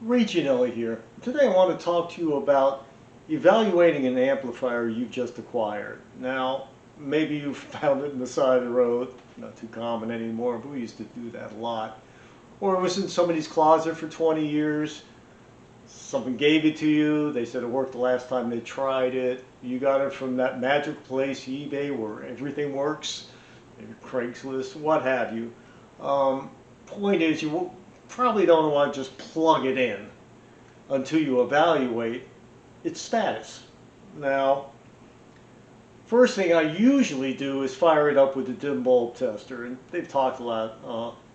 Ray Gianelli here. Today I want to talk to you about evaluating an amplifier you've just acquired. Now, maybe you found it in the side of the road, not too common anymore, but we used to do that a lot. Or it was in somebody's closet for 20 years. Someone gave it to you, they said it worked the last time they tried it. You got it from that magic place, eBay, where everything works, maybe Craigslist, what have you. Point is, you probably don't want to just plug it in until you evaluate its status. Now, first thing I usually do is fire it up with a dim bulb tester, and they've talked about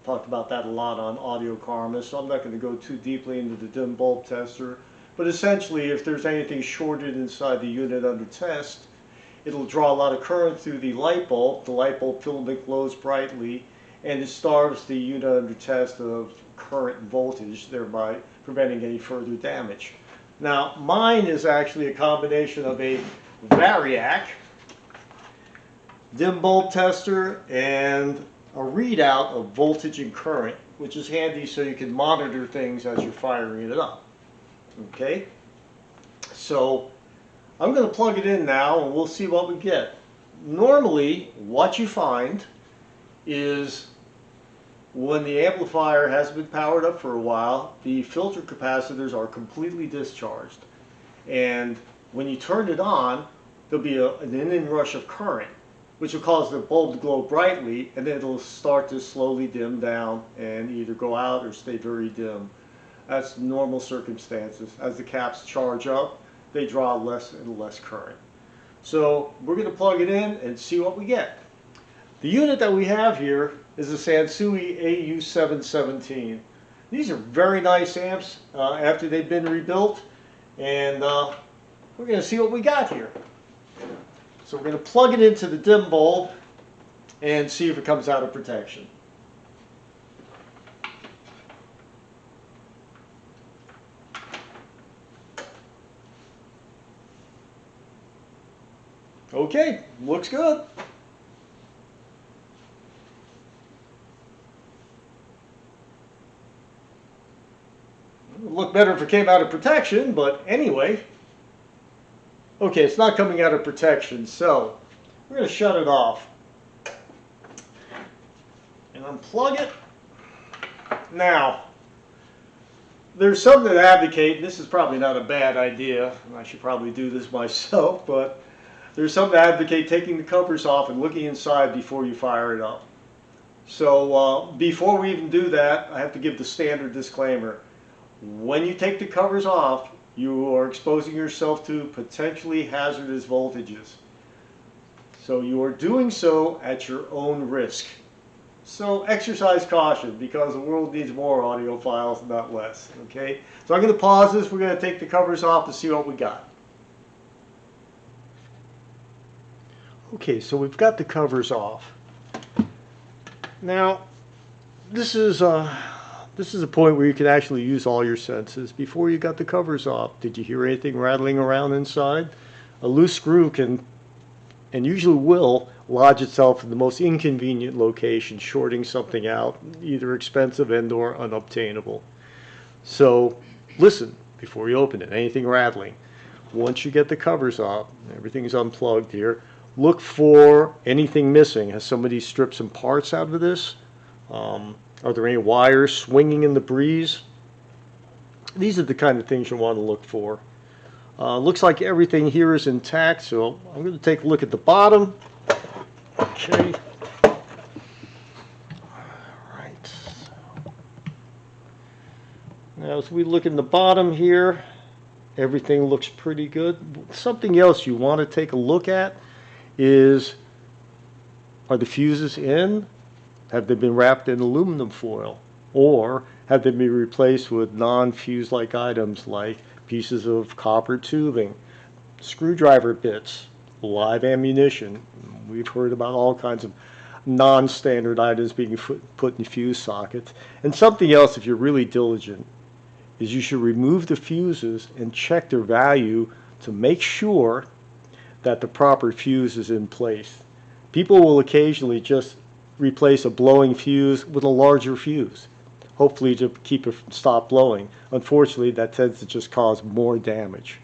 that a lot on Audio Karma, so I'm not going to go too deeply into the dim bulb tester. But essentially, if there's anything shorted inside the unit under test, it'll draw a lot of current through the light bulb. The light bulb filament glows brightly, and it starves the unit under test of current voltage, thereby preventing any further damage. Now, mine is actually a combination of a Variac dim bulb tester and a readout of voltage and current, which is handy so you can monitor things as you're firing it up. Okay, so I'm going to plug it in now and we'll see what we get. Normally, what you find is when the amplifier has been powered up for a while, the filter capacitors are completely discharged. And when you turn it on, there'll be an inrush of current, which will cause the bulb to glow brightly, and then it'll start to slowly dim down and either go out or stay very dim. That's normal circumstances. As the caps charge up, they draw less and less current. So we're going to plug it in and see what we get. The unit that we have here is a Sansui AU-717. These are very nice amps after they've been rebuilt, and we're going to see what we got here. So we're going to plug it into the dim bulb and see if it comes out of protection. Okay, looks good. It would look better if it came out of protection, but anyway. Okay, it's not coming out of protection, so we're going to shut it off and unplug it. Now, there's some that advocate, and this is probably not a bad idea, and I should probably do this myself, but there's some that advocate taking the covers off and looking inside before you fire it up. So before we even do that, I have to give the standard disclaimer. When you take the covers off, you are exposing yourself to potentially hazardous voltages. So you are doing so at your own risk. So exercise caution, because the world needs more audiophiles, not less. Okay? So I'm going to pause this. We're going to take the covers off to see what we got. Okay, so we've got the covers off. Now, this is a point where you can actually use all your senses. Before you got the covers off, did you hear anything rattling around inside? A loose screw can, and usually will, lodge itself in the most inconvenient location, shorting something out, either expensive and or unobtainable. So listen before you open it. Anything rattling. Once you get the covers off, everything's unplugged here, look for anything missing. Has somebody stripped some parts out of this? Are there any wires swinging in the breeze? These are the kind of things you want to look for. Looks like everything here is intact, so I'm going to take a look at the bottom. Okay. All right. Now as we look in the bottom here, everything looks pretty good. Something else you want to take a look at is, are the fuses in? Have they been wrapped in aluminum foil? Or have they been replaced with non-fuse-like items like pieces of copper tubing, screwdriver bits, live ammunition? We've heard about all kinds of non-standard items being put in fuse sockets. And something else, if you're really diligent, is you should remove the fuses and check their value to make sure that the proper fuse is in place. People will occasionally just replace a blowing fuse with a larger fuse. hopefully to keep it from stop blowing. Unfortunately, that tends to just cause more damage.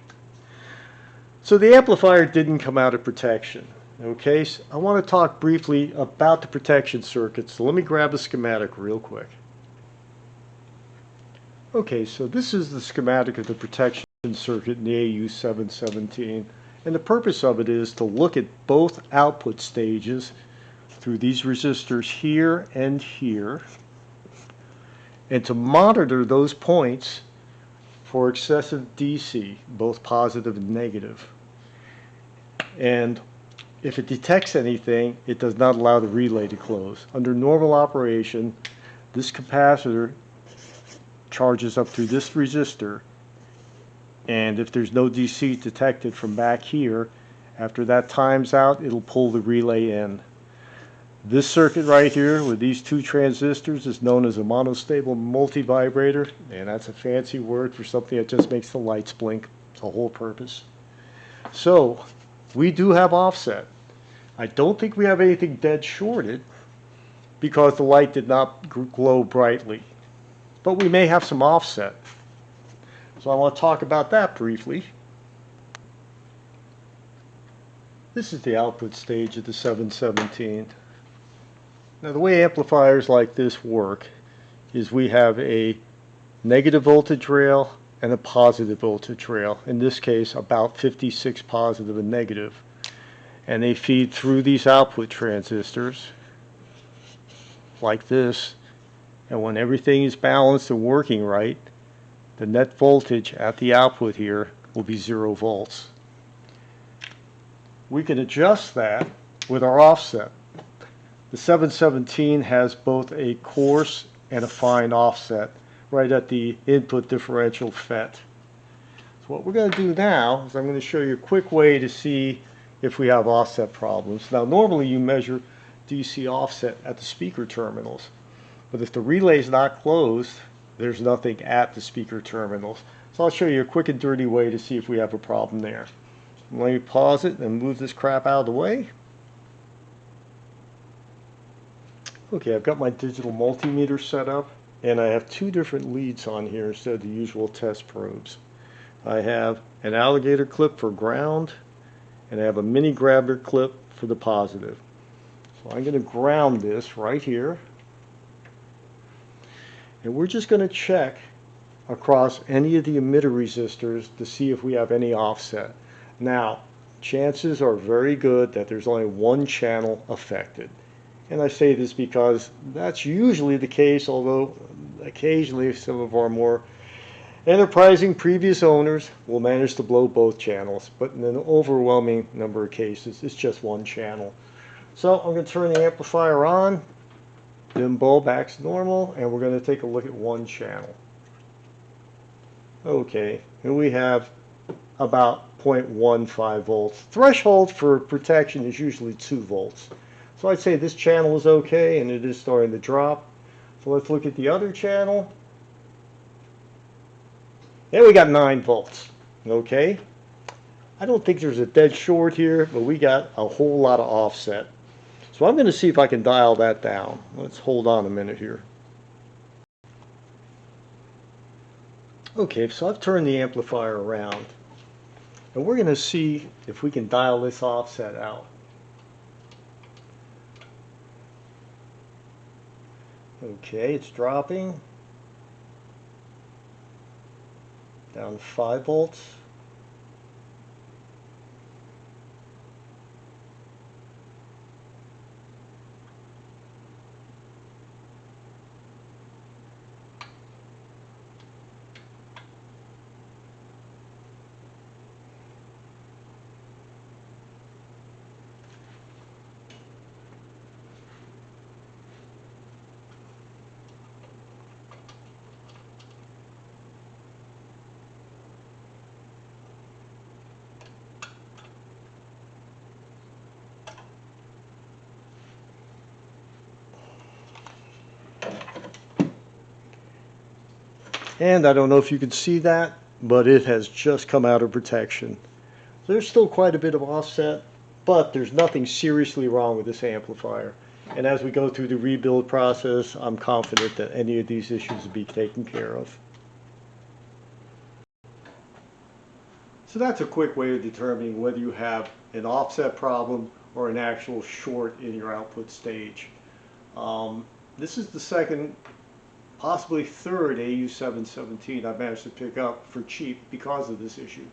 So the amplifier didn't come out of protection. Okay, so I want to talk briefly about the protection circuit. So let me grab a schematic real quick. Okay, so this is the schematic of the protection circuit in the AU-717. And the purpose of it is to look at both output stages through these resistors here and here, and to monitor those points for excessive DC, both positive and negative. And if it detects anything, it does not allow the relay to close. Under normal operation, this capacitor charges up through this resistor, and if there's no DC detected from back here, after that times out, it'll pull the relay in. This circuit right here with these two transistors is known as a monostable multivibrator, and that's a fancy word for something that just makes the lights blink. It's the whole purpose. So we do have offset. I don't think we have anything dead shorted because the light did not glow brightly, but we may have some offset. So I want to talk about that briefly. This is the output stage of the 717. Now the way amplifiers like this work is we have a negative voltage rail and a positive voltage rail. In this case about 56 positive and negative. And they feed through these output transistors like this. And when everything is balanced and working right, the net voltage at the output here will be 0 volts. We can adjust that with our offset. The 717 has both a coarse and a fine offset right at the input differential FET. So what we're going to do now is I'm going to show you a quick way to see if we have offset problems. Now normally you measure DC offset at the speaker terminals, but if the relay is not closed, there's nothing at the speaker terminals. So I'll show you a quick and dirty way to see if we have a problem there. Let me pause it and move this crap out of the way. Okay, I've got my digital multimeter set up, and I have two different leads on here instead of the usual test probes. I have an alligator clip for ground, and I have a mini grabber clip for the positive. So I'm going to ground this right here. And we're just going to check across any of the emitter resistors to see if we have any offset. Now, chances are very good that there's only one channel affected. And I say this because that's usually the case, although occasionally some of our more enterprising previous owners will manage to blow both channels. But in an overwhelming number of cases, it's just one channel. So I'm going to turn the amplifier on. Dim bulb back to normal, and we're going to take a look at one channel. Okay, and we have about 0.15 volts. Threshold for protection is usually 2 volts. So I'd say this channel is okay, and it is starting to drop. So let's look at the other channel. And we got 9 volts. Okay, I don't think there's a dead short here, but we got a whole lot of offset. So I'm going to see if I can dial that down. Let's hold on a minute here. Okay, so I've turned the amplifier around. And we're going to see if we can dial this offset out. Okay, it's dropping. Down to 5 volts. And I don't know if you can see that, but it has just come out of protection. There's still quite a bit of offset, but there's nothing seriously wrong with this amplifier. And as we go through the rebuild process, I'm confident that any of these issues will be taken care of. So that's a quick way of determining whether you have an offset problem or an actual short in your output stage. This is the second, possibly third AU-717 I managed to pick up for cheap because of this issue.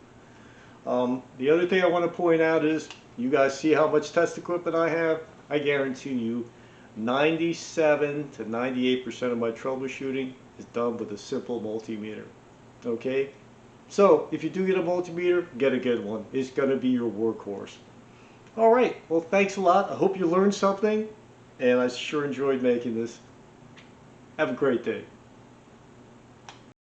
The other thing I want to point out is, you guys see how much test equipment I have? I guarantee you 97 to 98% of my troubleshooting is done with a simple multimeter. Okay? So, if you do get a multimeter, get a good one. It's going to be your workhorse. Alright, well thanks a lot. I hope you learned something, and I sure enjoyed making this. Have a great day.